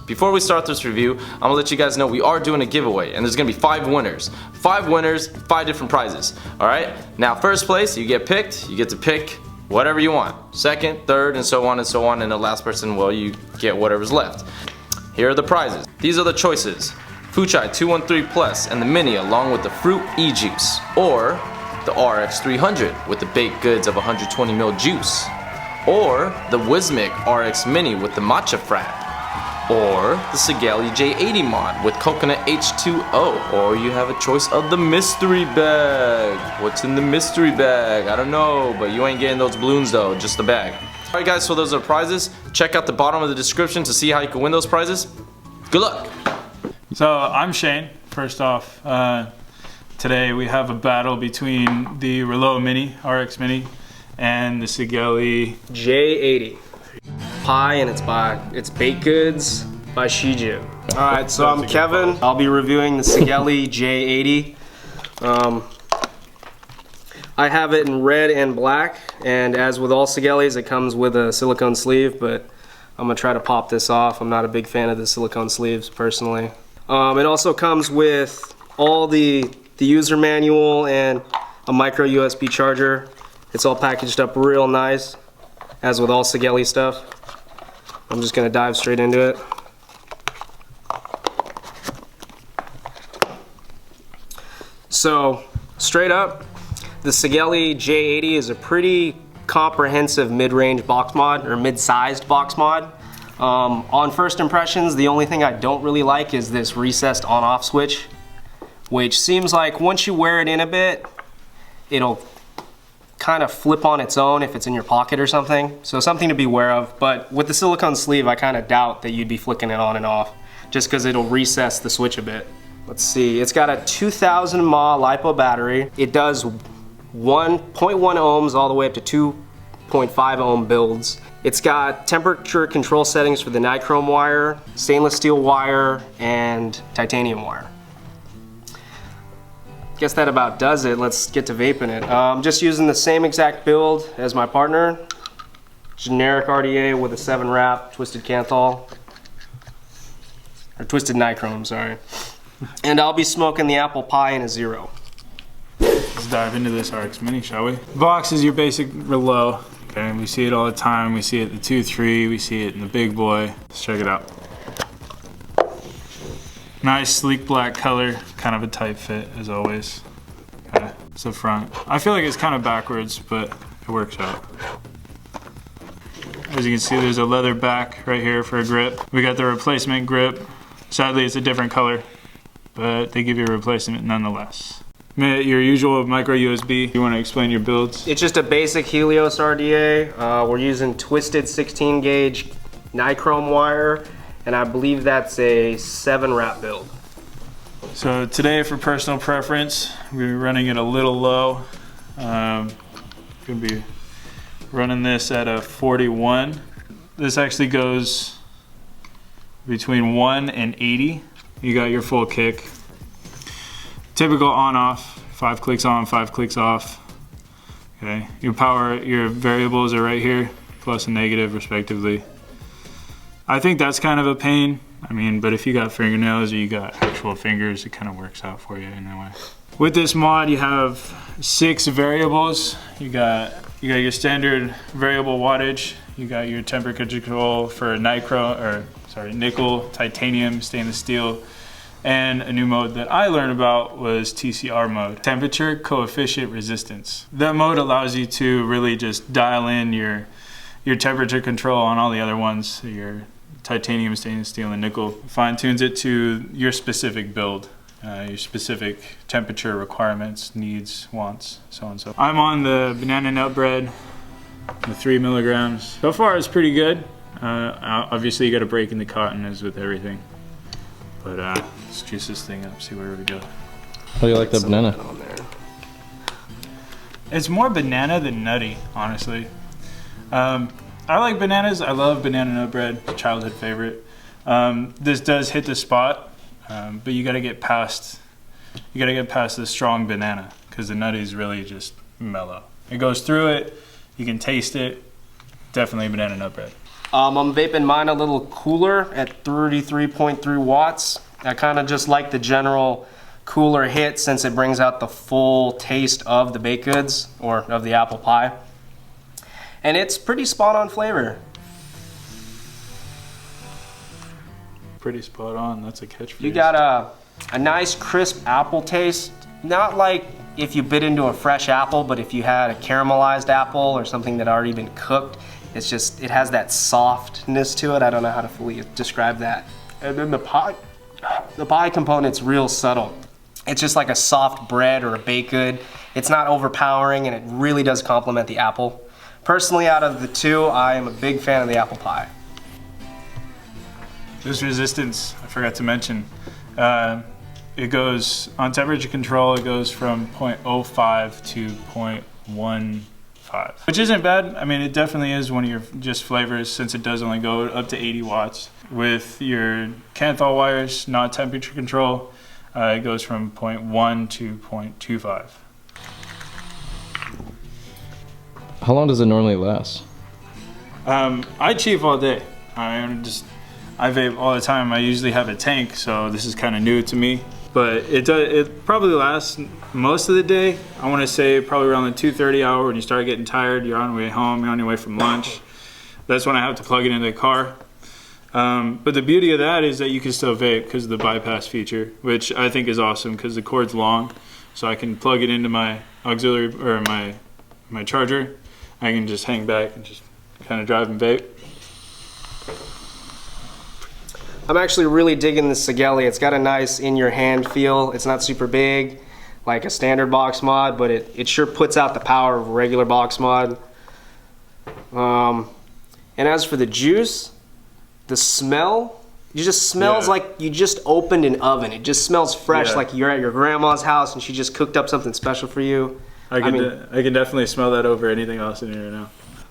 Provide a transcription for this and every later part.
before we start this review, I'm gonna let you guys know we are doing a giveaway, and there's gonna be 5 winners. 5 winners, 5 different prizes. Alright? Now, first place, you get picked, you get to pick whatever you want. Second, third, and so on and so on, and the last person, well, you get whatever's left. Here are the prizes. These are the choices. Fuchai 213 Plus and the Mini along with the Frut ejuice, or the RX 300 with the baked goods of 120ml juice, or the Wismec RX Mini with the Matcha Frappe, or the Sigelei J80 Mod with Coconut H20, or you have a choice of the mystery bag. What's in the mystery bag? I don't know, but you ain't getting those balloons though, just the bag. Alright guys, so those are prizes. Check out the bottom of the description to see how you can win those prizes. Good luck! So I'm Shane. First off, today we have a battle between the Relo Mini, RX Mini, and the Sigelei J80. Pie, and it's baked goods by Shijin. Alright, so I'm Kevin. I'll be reviewing the Sigelei J80. I have it in red and black, and as with all Sigeleis, it comes with a silicone sleeve, but I'm gonna try to pop this off. I'm not a big fan of the silicone sleeves personally. It also comes with all the user manual and a micro USB charger. It's all packaged up real nice, as with all Sigelei stuff. I'm just gonna dive straight into it. So, straight up, the Sigelei J80 is a pretty comprehensive mid-range box mod, or mid-sized box mod. On first impressions, the only thing I don't really like is this recessed on-off switch, which seems like once you wear it in a bit, it'll kind of flip on its own if it's in your pocket or something. So something to be aware of, but with the silicone sleeve, I kind of doubt that you'd be flicking it on and off, just because it'll recess the switch a bit. Let's see, it's got a 2000 mAh LiPo battery. It does 1.1 ohms all the way up to 2.5 ohm builds. It's got temperature control settings for the nichrome wire, stainless steel wire, and titanium wire. Guess that about does it. Let's get to vaping it. I'm just using the same exact build as my partner. Generic RDA with a 7 wrap, twisted canthal. Or twisted nichrome, sorry. And I'll be smoking the apple pie in a 0. Let's dive into this RX Mini, shall we? Box is your basic Relo. Okay, we see it all the time. We see it in the 2.3, we see it in the big boy. Let's check it out. Nice sleek black color, kind of a tight fit as always. Okay, it's the front. I feel like it's kind of backwards, but it works out. As you can see, there's a leather back right here for a grip. We got the replacement grip. Sadly, it's a different color, but they give you a replacement nonetheless. Your usual micro USB. You want to explain your builds? It's just a basic Helios RDA. We're using twisted 16 gauge nichrome wire, and I believe that's a 7 wrap build. So today, for personal preference, we're running it a little low. Gonna be running this at a 41. This actually goes between 1 and 80. You got your full kick. Typical on-off, 5 clicks on, 5 clicks off. Okay, your power, your variables are right here, plus and negative respectively. I think that's kind of a pain. I mean, but if you got fingernails or you got actual fingers, it kind of works out for you in a way. With this mod, you have 6 variables. You got your standard variable wattage. You got your temperature control for nickel, titanium, stainless steel. And a new mode that I learned about was TCR mode, temperature coefficient resistance. That mode allows you to really just dial in your temperature control on all the other ones, your titanium, stainless steel, and nickel. Fine tunes it to your specific build, your specific temperature requirements, needs, wants, so on and so on. I'm on the banana nut bread, the 3 milligrams. So far it's pretty good. Obviously you got to break in the cotton as with everything. But let's juice this thing up, see where we go. How do you like that banana? It's more banana than nutty, honestly. I like bananas. I love banana nut bread, childhood favorite. This does hit the spot, but you gotta get past the strong banana, because the nutty is really just mellow. It goes through it, you can taste it. Definitely banana nut bread. I'm vaping mine a little cooler at 33.3 watts. I kind of just like the general cooler hit since it brings out the full taste of the baked goods or of the apple pie. And it's pretty spot on flavor. Pretty spot on, that's a catchphrase. You got a nice crisp apple taste. Not like if you bit into a fresh apple, but if you had a caramelized apple or something that already been cooked, it's just, it has that softness to it. I don't know how to fully describe that. And then the pie component's real subtle. It's just like a soft bread or a baked good. It's not overpowering and it really does complement the apple. Personally, out of the two, I am a big fan of the apple pie. This resistance, I forgot to mention, it goes, on temperature control, it goes from 0.05 to 0.15, which isn't bad. I mean, it definitely is one of your just flavors since it does only go up to 80 watts. With your Kanthal wires, not temperature control, it goes from 0.1 to 0.25. How long does it normally last? I chief all day. I vape all the time. I usually have a tank, so this is kind of new to me. But it probably lasts most of the day. I want to say probably around the 2:30 hour when you start getting tired, you're on your way home, you're on your way from lunch. That's when I have to plug it into the car. But the beauty of that is that you can still vape because of the bypass feature, which I think is awesome because the cord's long. So I can plug it into my auxiliary or my charger. I can just hang back and just kind of drive and vape. I'm actually really digging the Sigelei. It's got a nice in-your-hand feel. It's not super big like a standard box mod, but it sure puts out the power of a regular box mod. And as for the juice, the smell, it just smells like you just opened an oven. It just smells fresh, like you're at your grandma's house and she just cooked up something special for you. I can definitely smell that over anything else in here right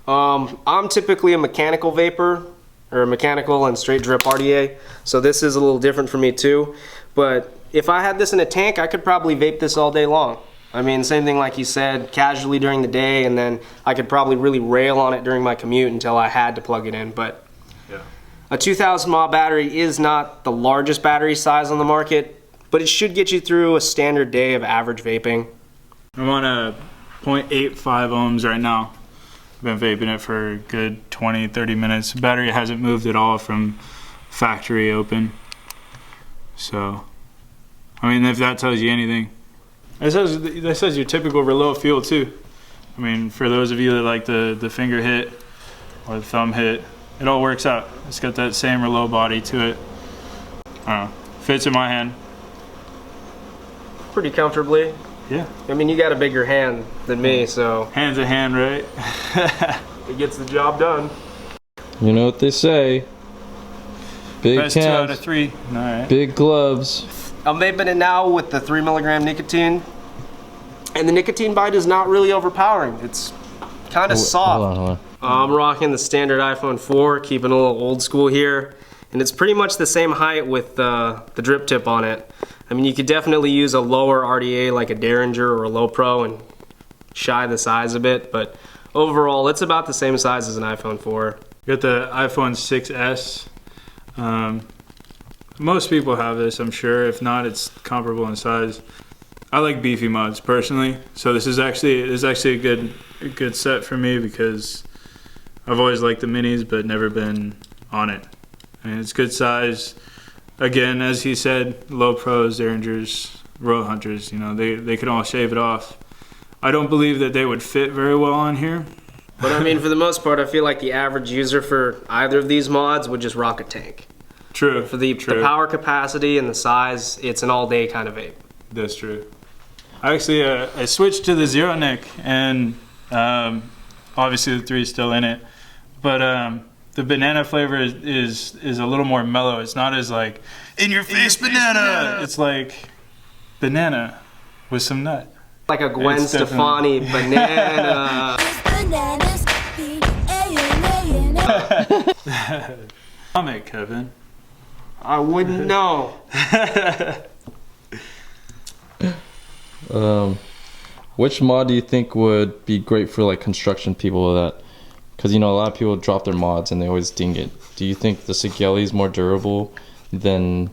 now. I'm typically a mechanical vapor, or mechanical and straight drip RDA, so this is a little different for me too. But if I had this in a tank, I could probably vape this all day long. I mean, same thing like you said, casually during the day, and then I could probably really rail on it during my commute until I had to plug it in. But a 2000 mAh battery is not the largest battery size on the market, but it should get you through a standard day of average vaping. I'm on a 0.85 ohms right now. I've been vaping it for a good 20-30 minutes. The battery hasn't moved at all from factory open. So, I mean, if that tells you anything. That says your typical reload feel too. I mean, for those of you that like the finger hit or the thumb hit, it all works out. It's got that same reload body to it. I don't know, fits in my hand. Pretty comfortably. Yeah. I mean, you got a bigger hand than me, so. Hand's a hand, right? It gets the job done. You know what they say. Big Best 2 out of hands, 3. All right. big gloves. I'm vaping it now with the 3 milligram nicotine. And the nicotine bite is not really overpowering. It's kind of soft. Hold on. I'm rocking the standard iPhone 4, keeping a little old school here. And it's pretty much the same height with the drip tip on it. I mean, you could definitely use a lower RDA like a Derringer or a Low Pro and shy the size a bit, but overall it's about the same size as an iPhone 4. Got the iPhone 6S. Most people have this, I'm sure. If not, it's comparable in size. I like beefy mods personally, so this is actually a good set for me because I've always liked the minis but never been on it. And it's good size. Again, as he said, Low Pros, Derringers, Road Hunters, you know, they can all shave it off. I don't believe that they would fit very well on here. But I mean, for the most part, I feel like the average user for either of these mods would just rock a tank. True. For the power capacity and the size, it's an all-day kind of vape. That's true. Actually, I switched to the Zero Nick, and obviously the 3 is still in it. But the banana flavor is a little more mellow. It's not as like, in your face banana! It's like banana with some nut. Like a Gwen Stefani banana. Comic, Kevin. I wouldn't know. Which mod do you think would be great for like construction people that Because, you know, a lot of people drop their mods and they always ding it. Do you think the Sigelei is more durable than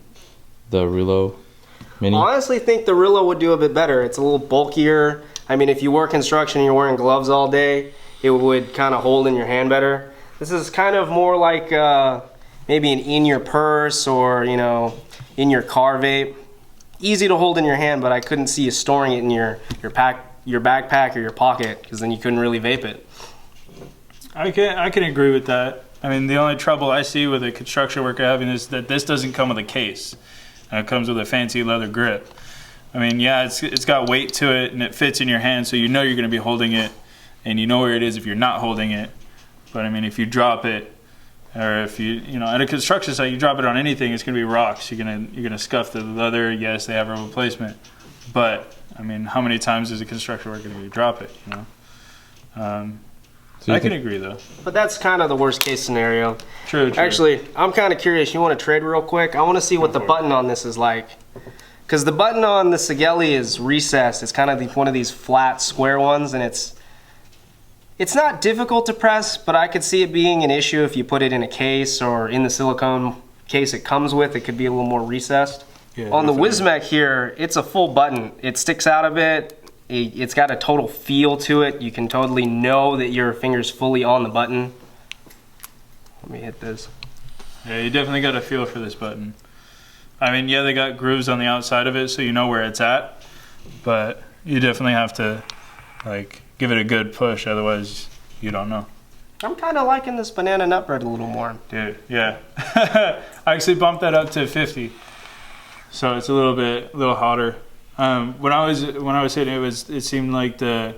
the Rulo Mini? I honestly think the Rulo would do a bit better. It's a little bulkier. I mean, if you work construction and you're wearing gloves all day, it would kind of hold in your hand better. This is kind of more like maybe an in your purse or, you know, in your car vape. Easy to hold in your hand, but I couldn't see you storing it in your backpack or your pocket, because then you couldn't really vape it. I can agree with that. I mean, the only trouble I see with the construction work having is that this doesn't come with a case. It comes with a fancy leather grip. I mean, yeah, it's got weight to it and it fits in your hand, so you know you're going to be holding it, and you know where it is if you're not holding it. But I mean, if you drop it, or if you know, at a construction site, you drop it on anything, it's going to be rocks. You're gonna scuff the leather. Yes, they have a replacement, but I mean, how many times is a construction worker going to drop it? You know. So I can agree though. But that's kind of the worst case scenario. True. Actually, I'm kind of curious. You want to trade real quick? I want to see what the button on this is like. Because the button on the Sigelei is recessed. It's kind of one of these flat square ones, and it's not difficult to press, but I could see it being an issue if you put it in a case or in the silicone case it comes with. It could be a little more recessed. Yeah, on the Wismec here, it's a full button. It sticks out a bit. It's got a total feel to it. You can totally know that your finger's fully on the button. Let me hit this. Yeah, you definitely got a feel for this button. I mean, yeah, they got grooves on the outside of it, so you know where it's at, but you definitely have to, like, give it a good push, otherwise you don't know. I'm kind of liking this banana nut bread a little more. Dude, yeah. I actually bumped that up to 50, so it's a little hotter. When I was hitting it seemed like the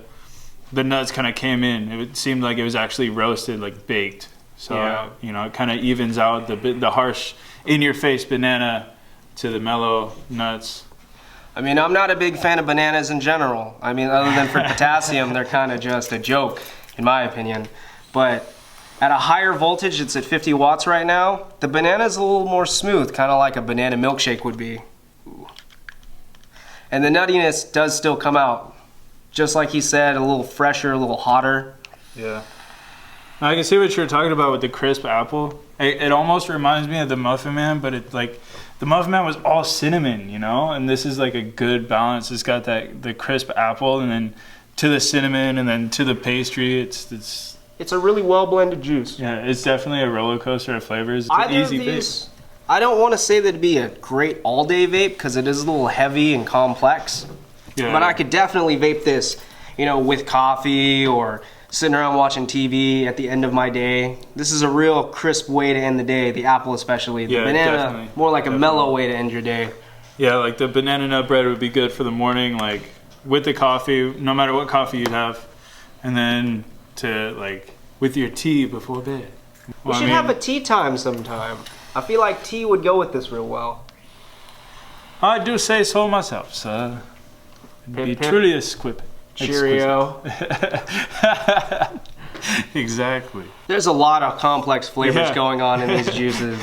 nuts kind of came in. It seemed like it was actually roasted, like baked. So yeah. You know, it kind of evens out the harsh, in-your-face banana to the mellow nuts. I mean, I'm not a big fan of bananas in general. I mean, other than for potassium, they're kind of just a joke, in my opinion. But at a higher voltage, it's at 50 watts right now, the banana's a little more smooth, kind of like a banana milkshake would be. Ooh. And the nuttiness does still come out. Just like he said, a little fresher, a little hotter. Yeah. I can see what you're talking about with the crisp apple. It almost reminds me of the Muffin Man, but it's like, the Muffin Man was all cinnamon, you know? And this is like a good balance. It's got the crisp apple, and then to the cinnamon, and then to the pastry. It's a really well blended juice. Yeah, it's definitely a roller coaster of flavors. It's an easy vape. I don't want to say that it'd be a great all day vape, because it is a little heavy and complex. Yeah. But I could definitely vape this, you know, with coffee or sitting around watching TV at the end of my day. This is a real crisp way to end the day, the apple especially. The banana, definitely. More like a mellow way to end your day. Yeah, like the banana nut bread would be good for the morning, like with the coffee, no matter what coffee you'd have. And then to like with your tea before bed. We should have a tea time sometime. I feel like tea would go with this real well. I do say so myself, sir. It'd be truly exquisite. Cheerio. Exactly. There's a lot of complex flavors going on in these juices.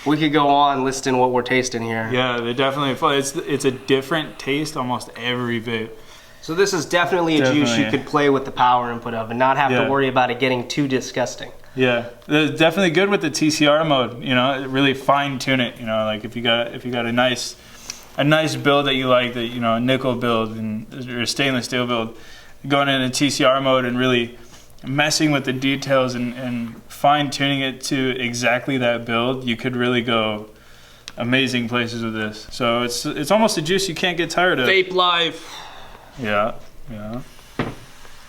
We could go on listing what we're tasting here. Yeah, they definitely. It's a different taste almost every vape. So this is definitely a juice you could play with the power input of and not have to worry about it getting too disgusting. Yeah, it's definitely good with the TCR mode. You know, really fine tune it. You know, like if you got a nice build that you like, that, you know, a nickel build or a stainless steel build, going in a TCR mode and really messing with the details and fine tuning it to exactly that build, you could really go amazing places with this. So it's almost a juice you can't get tired of. Vape life. Yeah.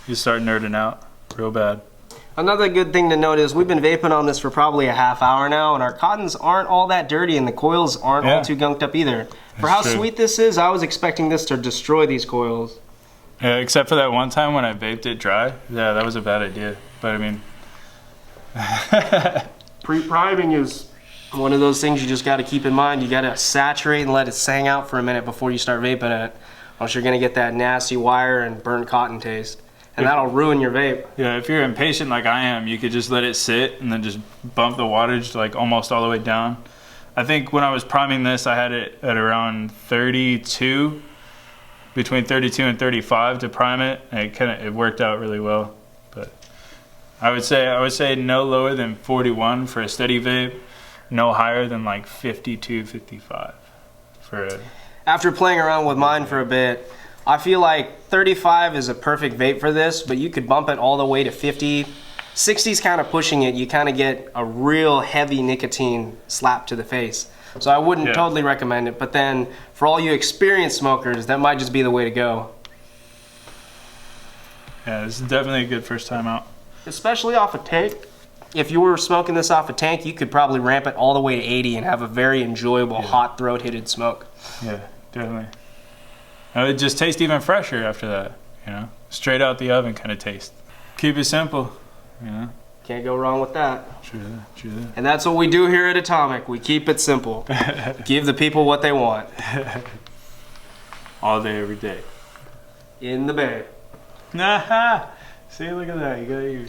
You start nerding out real bad. Another good thing to note is we've been vaping on this for probably a half hour now, and our cottons aren't all that dirty, and the coils aren't all too gunked up either. For how sweet this is, I was expecting this to destroy these coils. Yeah, except for that one time when I vaped it dry. Yeah, that was a bad idea. But I mean... Pre-priming is one of those things you just got to keep in mind. You got to saturate and let it hang out for a minute before you start vaping it, or else you're going to get that nasty wire and burnt cotton taste. And that'll ruin your vape. Yeah, if you're impatient like I am, you could just let it sit and then just bump the wattage like almost all the way down. I think when I was priming this, I had it at around 32, between 32 and 35 to prime it. And it worked out really well. But I would say no lower than 41 for a steady vape, no higher than like 52, 55 for a... After playing around with mine for a bit, I feel like 35 is a perfect vape for this, but you could bump it all the way to 50. 60's kind of pushing it. You kind of get a real heavy nicotine slap to the face. So I wouldn't totally recommend it, but then for all you experienced smokers, that might just be the way to go. Yeah, this is definitely a good first time out. Especially off a tank. If you were smoking this off a tank, you could probably ramp it all the way to 80 and have a very enjoyable hot throat-hitted smoke. Yeah, definitely. It would just taste even fresher after that, you know? Straight out the oven kind of taste. Keep it simple, you know? Can't go wrong with that. True that, true that. And that's what we do here at Atomic. We keep it simple. Give the people what they want. All day, every day. In the bay. Nah, see, look at that. You got your